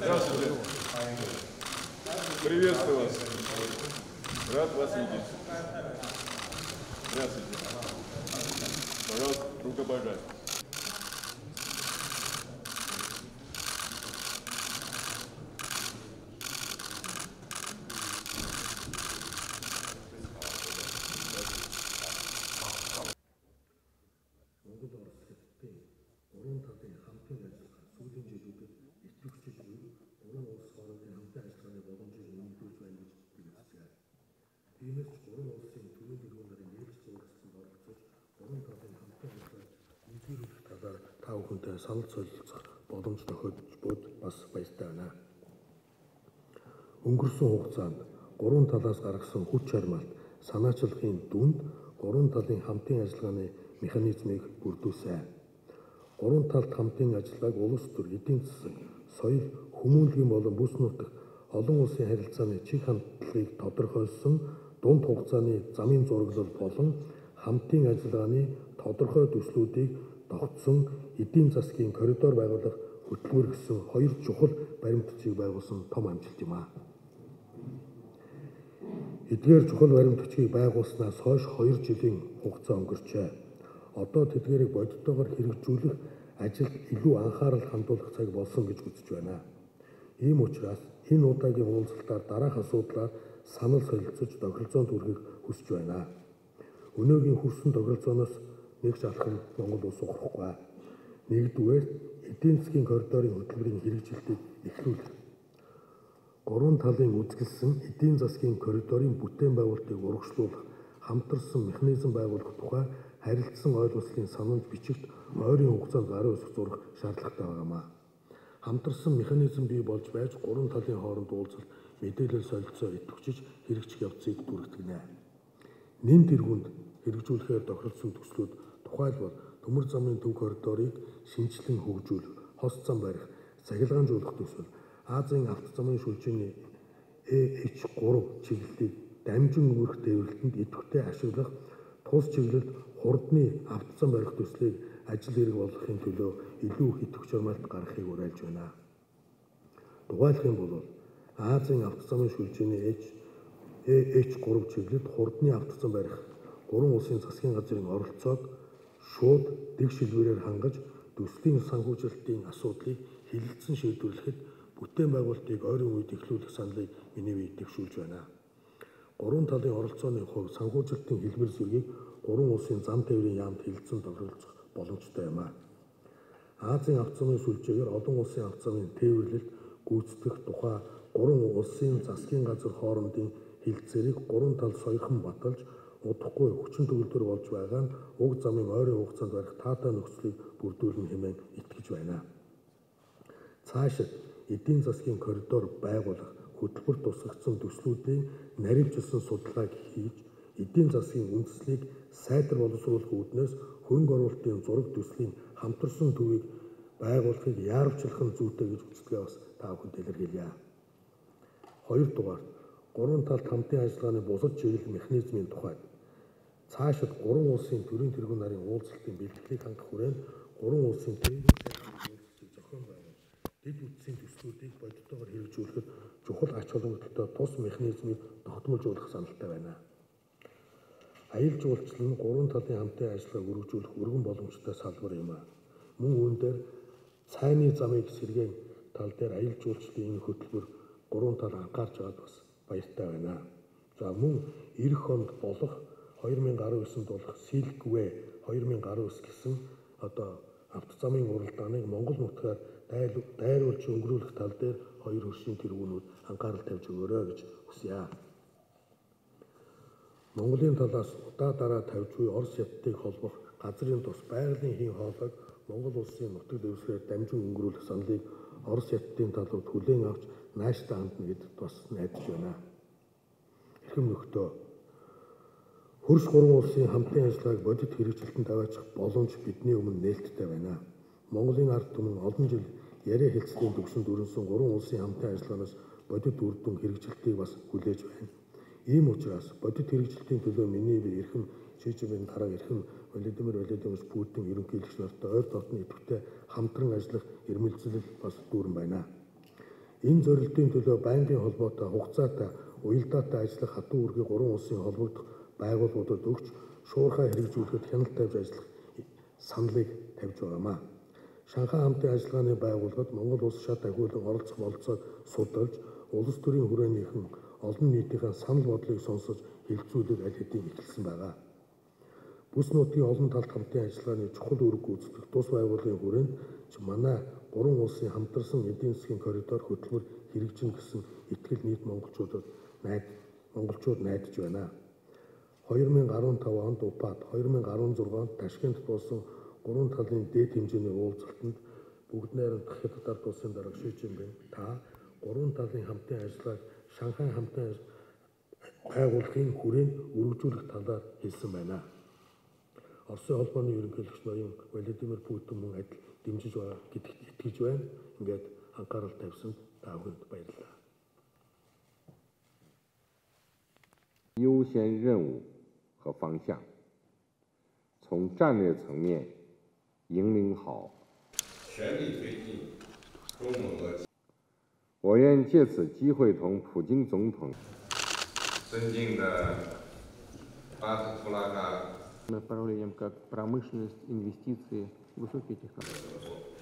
Здравствуйте. Приветствую вас. Рад вас видеть. Здравствуйте. Пожалуйста, рукопожатие. Тиймээс ч гурван улсын төрийн тэргүүн нарын нээлж зурагчсан оролцож, гурван талын хамтын ажиллагааг үнэлэх талаар та бүхэнтэй санал солилцох боломж тохиолдож буй бас баяртай байна. Өнгөрсөн хугацаанд гурван талаас гаргасан хүч хармаалт, санаачлагын дүнд гурван талын хамтын ажиллагааны механизмыг бүрдүүлсэн. Гурван талт хамтын ажиллагааг улс төр, эдийн засаг, соёл, хүмүүнлэгийн болон бүс нутаг олон улсын харилцааны чиг хандлагыг тодорхойлсон дунд хугацааны замын зураглал болон хамтын ажиллагааны тодорхой төслүүдийг тогтсон эдийн засгийн коридор байгуулах хөтөлбөр гэсэн хоёр чухал баримтчийг байгуулсан том амжилт юм а. Эдгээр чухал баримтчийг байгуулснаас хойш 2 жилийн хугацаа өнгөрчээ. Одоо тэдгээрийг бодитоогоор хэрэгжүүлэх ажилд илүү анхаарал хандуулах цаг болсон гэж үзэж байна. Ийм учраас энэ удаагийн уулзалтаар дараах асуудлаар санал солилцож тохиролцоонд хүрэхийг хүсэж байна. Өнөөгийн хүрсэн тохиролцооноос нэг ч алхам Монгол улс ухрахгүй. Нэгдүгээр, эдийн засгийн коридорын хөтөлбөрийн хэрэгжилтийг эхлүүлэх. Гурван талын үзэсгэлсэн эдийн засгийн коридорын бүтээн байгуулалтыг урагшлуулах, хамтарсан механизм байгуулах тухай харилцсан ойлгослын санамж бичигт ойрын хугацаанд гарын үсэг зурах шаардлагатай байгаамаа. Хамтарсан механизм бий болж байж гурван талын хооронд уулзалт, мэдээлэл солилцоо идэвхжиж хэрэгжих явцыг түргэтгэнэ. Нэн тэргуунд хэрэгжүүлэхээр тохиролцсон төслүүд тухайлбал төмөр замын төв коридорыг шинжилэн хөгжүүлэх, хос зам барих, цахилгаанжуулах төсөл, Азийн авто замын шүлжээний EH3 чиглэлийг дамжин өнгөрөх тээвэрлэлтэнд идэвхтэй ашиглах, тус чиглэлд хурдны авто зам барих төслийг ажил хэрэг болгохын төлөө илүү их идэвх журмалт гаргахыг уриалж байна. Тухайлах юм бол Азийн авто замын шүлжээний EH3 чиглэлд хурдны авто зам барих гурван улсын засгийн газрын оролцоог шууд дэг шилбэрээр хангаж төслийн санхүүжилтийн асуудлыг хилэлцэн шийдвэрлэхэд бүтээн байгуулалтыг ойрын үед эхлүүлэх саналыг миний бие дэвшүүлж байна. Гурван талын оролцооны хувьд санхүүжилтийн хэлбэр зэргийг гурван улсын зам тээврийн яамд хилцэн тохиролцох боломжтой юм а. Азийн авто замын сүлжээгээр олон улсын авто замын тээвэрлэлд гүйцэтгэх тухай гурван улсын засгийн газар хоорондын хилцээрийг гурван тал соёрхон баталж удахгүй хүчин төгөлдөр болж байгаа нь уг замын ойрын хугацаанд барих таатай нөхцөлийг бүрдүүлнэ хэмээн итгэж байна. Цаашид эдийн засгийн коридор байгуулах хөтөлбөр тусгагдсан төслүүдийн наривчилсан судалгааг хийж эдийн засгийн үндэслэлийг сайтар боловсруулах үүднээс хөрөнгө оруулалтын зураг төслийн хамтарсан төвийг байгуулахыг яарвчлах нь зүйтэй гэж үздэг бас та бүхэнд илэрхийлье. Хоёрдугаар, гурван талт хамтын ажиллагааны бусад чиглэл механизмын тухайд цаашид гурван улсын төрийн тэргүүн нарын уулзалтын бэлтгэлийг хангах хүрээнд гурван улсын тээврийн уулзалтыг зохион байгуулж дэд үтсийн төслүүдийг бодитоогоор хэрэгжүүлэхэд чухал ач холбогдолтой тус механизмыг тогтмолжуулах саналтай байна. Аялал жуулчлал нь гурван талын хамтын ажиллагааг өргөжүүлэх өргөн боломжтой салбар юм а. Мөн үүн дээр цайны замыг сэргээн тал дээр аялал жуулчлалын энэ хөтөлбөр гурван тал анхаарч байгаад бас баяртай байна. За мөн эх онд болох 2019-д болох Silkway 2019 гэсэн одоо авто замын уралдааныг Монгол нутгаар дайруулж өнгөрүүлэх тал дээр хоёр хөршийн тэргүүнүүд анхаарал тавьж өгөөрэй гэж хүсье. Монголын талаас удаа дараа тавьж буй Орос хятадыг холбох газрын тус байгалийн хийн хоолойг Монгол улсын нутаг дэвсгэрээр дамжин өнгөрүүлэх саналыг Орос хятадын талууд хүлээн авч нааштай хандна гэдэгт бас найдаж байна. Эрхэм нөхдөө, хөрш гурван улсын хамтын ажиллагааг бодит хэрэгжилтэнд аваачих боломж бидний өмнө нээлттэй байна. Монголын ард түмэн олон жил яриа хэлцлийн төвшөнд өрнсөн гурван улсын хамтын ажиллагаанаас бодит үр дүн хэрэгжилтийг бас хүлээж байна. Ийм учраас бодит хэрэгжилтийн төлөө миний бие эрхэм Шижинпингийн дараа эрхэм Владимир Владимирович Путин ерөнхийлөгч нартай ойр дотны идэвхтэй хамтран ажиллах эрмэлзэл бас дүүрэн байна. Энэ зорилтын төлөө байнгын холбоотой хугацаатай уялдаатай ажиллах хатуу үүргийг 3 улсын холбогдох байгууллагуудад өгч шуурхай хэрэгжүүлэхэд хяналт тавьж ажиллах саналыг тавьж байгаамаа. Шанхай хамтын ажиллагааны байгууллагад Монгол улс шат ахиулан оролцох бололцоог судалж, улс төрийн хүрээнийхэн олон нийтийн санал бодлыг сонсож хэлэлцүүлэг аль хэдийн эхэлсэн байгаа. Бүс нутгийн олон талт хамтын ажиллагааны чухал үүрэг гүйцэтгэх тус байгууллагын хүрээнд манай 3 улсын хамтарсан эдийн засгийн коридор хөтөлбөр хэрэгжинэ гэсэн итгэл нийт монголчууд найдаж байна. 2015 онд УПАД, 2016 онд Ташкентт болсон 3 талын дээд хэмжээний уулзалтанд бүгд найрамдах Хятад ард улсын дарга Ши Жинпин та 3 талын хамтын ажиллагааг Шанхай хамтын байгууллагын хүрээнд үргэлжлүүлэх талаар хэлсэн байна. Оросын холбооны ерөнхийлөгч ноён Владимир Путин мөн адил дэмжиж байгаа гэдэгт итгэж байна. Ингээд анхаарал тавьсанд та бүхэнд баярлалаа. 优先任务和方向，从战略层面引领好，全力推进中蒙俄。我愿借此机会同普京总统尊敬的巴特图拉嘎 направлением как промышленность, инвестиции, высокие технологии.